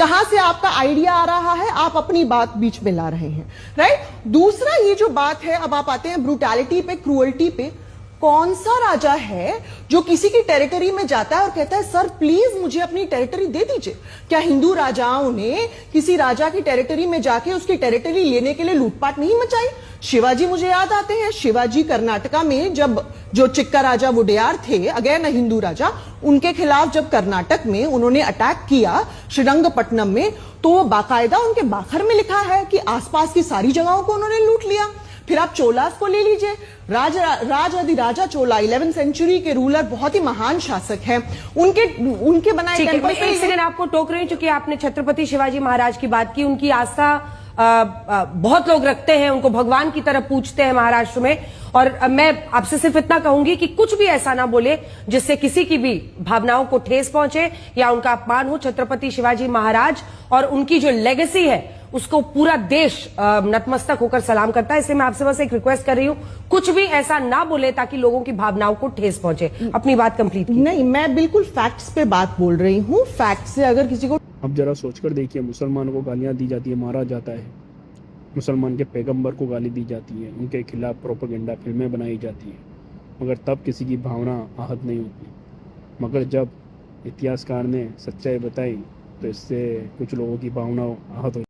कहां से आपका आइडिया आ रहा है, आप अपनी बात बीच में ला रहे हैं, राइट। दूसरा ये जो बात है, अब आप आते हैं ब्रूटैलिटी पे, क्रूअल्टी पे। कौन सा राजा है जो किसी की टेरिटरी में जाता है और कहता है सर प्लीज मुझे अपनी टेरिटरी दे दीजिए? क्या हिंदू राजाओं ने किसी राजा की टेरिटरी में जाके उसकी टेरिटरी लेने के लिए लूटपाट नहीं मचाई? शिवाजी मुझे याद आते हैं, शिवाजी कर्नाटका में जब जो चिक्का राजा वुडेयार थे, अगेन हिंदू राजा, उनके खिलाफ जब कर्नाटक में उन्होंने अटैक किया श्रीरंगपट्टनम में, तो बाकायदा उनके बाखर में लिखा है कि आसपास की सारी जगहों को उन्होंने लूट लिया। फिर आप चोलास को ले लीजिए, राजा चोला 11th सेंचुरी के रूलर, बहुत ही महान शासक हैं, उनके बनाए टेंपल। एक सेकंड आपको टोक रही हूं, क्योंकि आपने छत्रपति शिवाजी महाराज की बात की। उनकी आस्था बहुत लोग रखते हैं, उनको भगवान की तरह पूजते हैं महाराष्ट्र में। और मैं आपसे सिर्फ इतना कहूंगी कि कुछ भी ऐसा ना बोले जिससे किसी की भी भावनाओं को ठेस पहुंचे या उनका अपमान हो। छत्रपति शिवाजी महाराज और उनकी जो लेगेसी है उसको पूरा देश नतमस्तक होकर सलाम करता है। इसलिए मैं आपसे बस एक रिक्वेस्ट कर रही हूं, कुछ भी ऐसा ना बोले ताकि लोगों की भावनाओं को ठेस पहुंचे। अपनी बात कंप्लीट कीजिए। नहीं, मैं बिल्कुल फैक्ट्स पे बात बोल रही हूं। फैक्ट से अगर किसी को, अब जरा सोचकर देखिए, मुसलमानों को गालियां दी जाती है, मारा जाता है, मुसलमान के पैगंबर को गाली दी जाती है, उनके खिलाफ प्रोपेगेंडा फिल्में बनाई जाती है, मगर तब किसी की भावना आहत नहीं होती। मगर जब इतिहासकार ने सच्चाई बताई तो इससे कुछ लोगों की भावना आहत हो